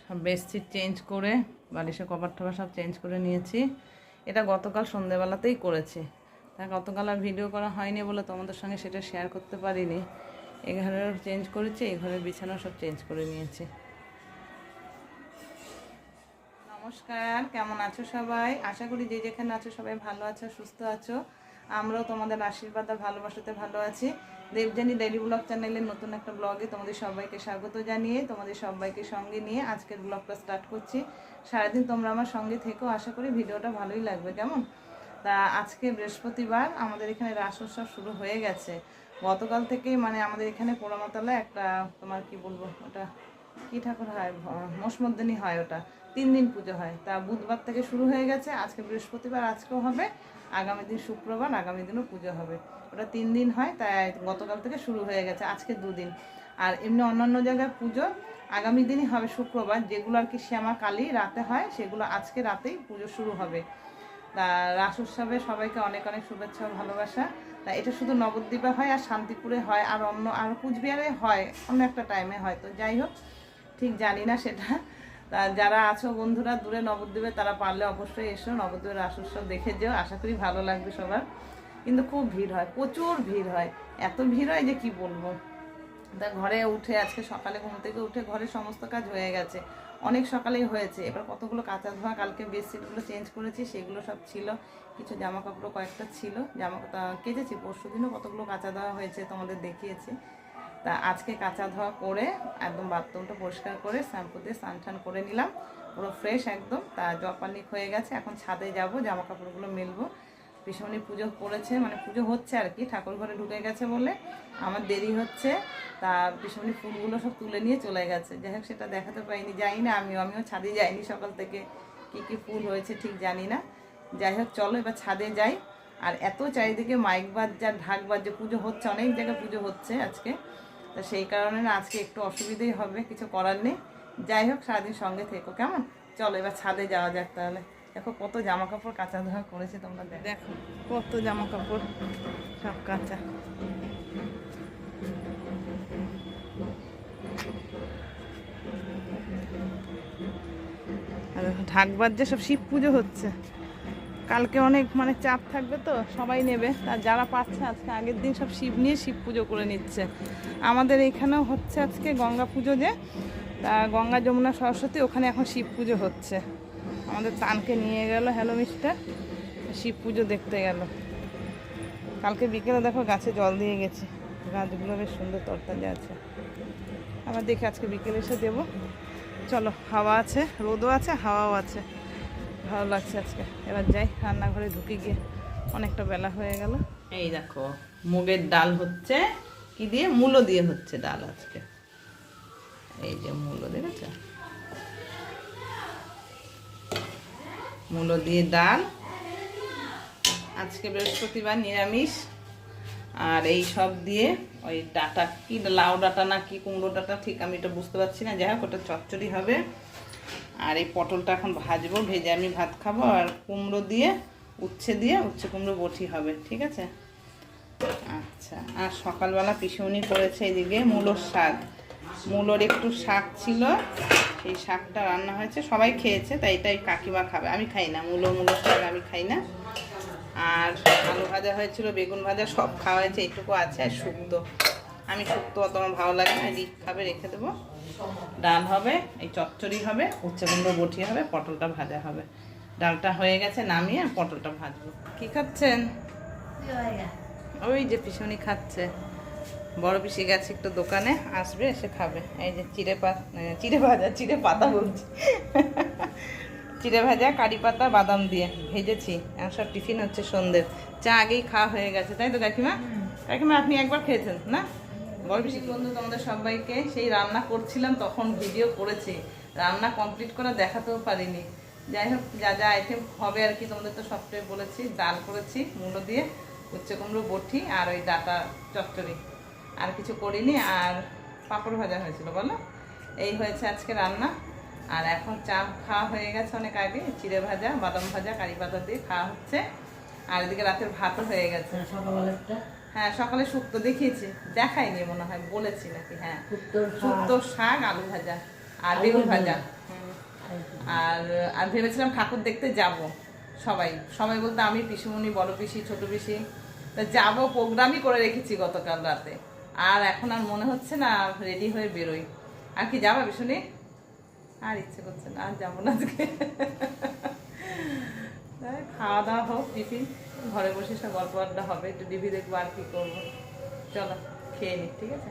সব bedsheet change করে বালিশের কভার টভার সব চেঞ্জ করে নিয়েছি। এটা গতকাল সন্ধ্যেবেলাতেই করেছি, তা গতকাল আর ভিডিও করা হয়নি বলে তোমাদের সঙ্গে সেটা শেয়ার করতে পারিনি। এই ঘরের চেঞ্জ করেছি, এই ঘরের বিছানা সব চেঞ্জ করে নিয়েছি। নমস্কার, কেমন আছো সবাই? আশা করি যে যেখানে আছো সবাই ভালো আছো, সুস্থ আছো। আমরাও তোমাদের আশীর্বাদ আর ভালোবাসাতে ভালো আছি। দেবযানী ডেইলি ব্লগ চ্যানেলের নতুন একটা ব্লগে তোমাদের সবাইকে স্বাগত জানিয়ে তোমাদের সবাইকে সঙ্গে নিয়ে আজকের ব্লগটা স্টার্ট করছি। সারাদিন তোমরা আমার সঙ্গে থেকো, আশা করি ভিডিওটা ভালোই লাগবে। কেমন? তা আজকে বৃহস্পতিবার, আমাদের এখানে রাস উৎসব শুরু হয়ে গেছে গতকাল থেকেই। মানে আমাদের এখানে পোড়ামাতলায় একটা, তোমার কি বলবো, ওটা কী ঠাকুর হয়, মোষমর্দিনী হয়, ওটা 3 দিন পুজো হয়। তা বুধবার থেকে শুরু হয়ে গেছে, আজকে বৃহস্পতিবার, আজকেও হবে, আগামী দিন শুক্রবার, আগামী দিনও পুজো হবে। ওটা 3 দিন হয়, তাই গতকাল থেকে শুরু হয়ে গেছে, আজকে 2 দিন। আর এমনি অন্যান্য জায়গায় পুজো আগামী দিনই হবে, শুক্রবার। যেগুলো আর কি শ্যামা কালী রাতে হয়, সেগুলো আজকে রাতেই পুজো শুরু হবে। তা রাস উৎসবে সবাইকে অনেক অনেক শুভেচ্ছা ও ভালোবাসা। তা এটা শুধু নবদ্বীপে হয় আর শান্তিপুরে হয়, আর আর কুচবিহারে হয় অন্য একটা টাইমে হয়। তো যাই হোক, ঠিক জানি না সেটা। তা যারা আছো বন্ধুরা দূরে নবদ্বীপে, তারা পারলে অবশ্যই এসো, নবদ্বীপের রাস উৎসব দেখে যেও, আশা করি ভালো লাগবে সবার। কিন্তু খুব ভিড় হয়, প্রচুর ভিড় হয়, এত ভিড় হয় যে কি বলবো। তা ঘরে উঠে আজকে সকালে ঘুম থেকে উঠে ঘরে সমস্ত কাজ হয়ে গেছে, অনেক সকালেই হয়েছে। এবার কতগুলো কাঁচা ধোয়া, কালকে বেডশিটগুলো চেঞ্জ করেছি, সেগুলো সব ছিল। কিছু জামা কাপড়ও কয়েকটা ছিল, জামা কেচেছি। পরশু দিনও কতগুলো কাঁচা ধোয়া হয়েছে, তোমাদের দেখিয়েছি। তা আজকে কাঁচা ধোয়া করে একদম বাথরুমটা পরিষ্কার করে শ্যাম্পু দিয়ে স্নান টান করে নিলাম, পুরো ফ্রেশ একদম। তা জপানিক হয়ে গেছে, এখন ছাদে যাব, জামা কাপড়গুলো মেলবো। পিসমণি পুজো করেছে, মানে পুজো হচ্ছে আর কি, ঠাকুর ঘরে ঢুকে গেছে বলে আমার দেরি হচ্ছে। তা পিসমণি ফুলগুলো সব তুলে নিয়ে চলে গেছে, যাই হোক সেটা দেখাতে পারিনি, যাই না আমিও ছাদে যাইনি সকাল থেকে, কি কি ফুল হয়েছে ঠিক জানি না। যাই হোক চলো এবার ছাদে যাই। আর এত চারিদিকে মাইক বাজছে, ঢাক বাজছে, পুজো হচ্ছে, অনেক জায়গায় পুজো হচ্ছে আজকে। তা সেই কারণে না আজকে একটু অসুবিধেই হবে, কিছু করার নেই। যাই হোক সারাদিন সঙ্গে থেকো, কেমন? চলো এবার ছাদে যাওয়া যাক তাহলে। দেখো কত জামা কাপড় কাঁচা ধোয়া করেছে, তোমরা দেখো কত জামা কাপড় সব কাঁচা। আর ঢাক বাজছে, সব শিব পুজো হচ্ছে। কালকে অনেক মানে চাপ থাকবে, তো সবাই নেবে। আর যারা পাচ্ছে আজকে আগের দিন সব শিব নিয়ে শিব পুজো করে নিচ্ছে। আমাদের এইখানেও হচ্ছে আজকে গঙ্গা পুজো, যে তা গঙ্গা যমুনা সরস্বতী, ওখানে এখন শিব পুজো হচ্ছে। আমাদের তানকে নিয়ে গেল হ্যালো মিস্টার, শিব পুজো দেখতে গেল। কালকে বিকেলে দেখো গাছে জল দিয়ে গেছি, গাছগুলো বেশ সুন্দর তরতাজা আছে। আবার দেখি আজকে বিকেলে এসে দেবো। চলো, হাওয়া আছে, রোদও আছে, হাওয়াও আছে, ভালো লাগছে আজকে। এবার যাই রান্নাঘরে, ঢুকে গিয়ে অনেকটা বেলা হয়ে গেল। এই দেখো মুগের ডাল হচ্ছে, কি দিয়ে, মূলো দিয়ে হচ্ছে ডাল আজকে। এই যে মূলো, দেখেছো, মূলো দিয়ে ডাল আজকে বৃহস্পতিবার, নিরামিষ। আর এই সব দিয়ে ওই ডাটা, কি লাউ ডাটা না কি কুমড়ো ডাটা, ঠিক আমি এটা বুঝতে পারছি না, যাই হোক ওটা চচ্চড়ি হবে। আর এই পটলটা এখন ভাজবো, ভেজে আমি ভাত খাবো। আর কুমড়ো দিয়ে, উচ্ছে কুমড়ো বটি হবে, ঠিক আছে। আচ্ছা, আর সকালবেলা পিসুনি করেছে এদিকে মূলোর শাক, মূলোর একটু শাক ছিল, সেই শাকটা রান্না হয়েছে, সবাই খেয়েছে, তাই এটাই কাকিমা খাবে, আমি খাই না, মূলোর শাক আমি খাই না। আর আলু ভাজা হয়েছিল, বেগুন ভাজা, সব খাওয়া হয়েছে, এইটুকু আছে। আর শুক্তো, আমি শুক্তো অত আমার ভালো লাগে না, রিক খাবে, রেখে দেবো। ডাল হবে, এই চচ্চড়ি হবে, উচ্ছে কুমড়ো বটি হবে, পটলটা ভাজা হবে। ডালটা হয়ে গেছে, নামিয়ে আর পটলটা ভাজবো। কি খাচ্ছেন? ওই যে পিছনে খাচ্ছে, বড় পিসি গেছে একটু দোকানে, আসবে, এসে খাবে। এই যে চিড়ে পাতা বলছি চিড়ে ভাজা, কারি পাতা, বাদাম দিয়ে ভেজেছি। এখন সব টিফিন হচ্ছে সন্ধ্যের, চা আগেই খাওয়া হয়ে গেছে, তাই তো কাকিমা? কাকিমা আপনি একবার খেয়েছেন না? বড় পিসি বন্ধু, তোমাদের সবাইকে সেই রান্না করছিলাম তখন ভিডিও করেছি, রান্না কমপ্লিট করা দেখাতেও পারিনি। যাই হোক যা যা আইটেম হবে আর কি, তোমাদের তো সবটাই বলেছি। ডাল করেছি মূলো দিয়ে, উচ্ছে কুমড়ো বটি, আর ওই ডাটা চচ্চড়ি, আর কিছু করিনি। আর পাঁপড় ভাজা হয়েছিল, বলো। এই হয়েছে আজকে রান্না। আর এখন চা খাওয়া হয়ে গেছে অনেক আগে, চিড়ে ভাজা, বাদাম ভাজা, কারি পাতা দিয়ে খাওয়া হচ্ছে। আর এদিকে রাতের ভাতও হয়ে গেছে। হ্যাঁ, সকালে শুক্তো দেখিয়েছি, দেখাইনি মনে হয়, বলেছি নাকি? হ্যাঁ, শুক্তো শাক, আলু ভাজা আর বেগুন ভাজা। আর আর ভেবেছিলাম ঠাকুর দেখতে যাব সবাই সবাই বলতে আমি পিসিমণি বড় পিসি ছোট পিসি তা যাবো প্রোগ্রামই করে রেখেছি গতকাল রাতে আর এখন আর মনে হচ্ছে না রেডি হয়ে বেরোই আর কি যাবা পিসুনি আর ইচ্ছে করছে না আর যাবো না আজকে খাওয়া দাওয়া হোক টিফিন ঘরে বসে সব গল্প আড্ডা হবে একটু টিভি দেখবো আর কি করবো চলো খেয়ে নি ঠিক আছে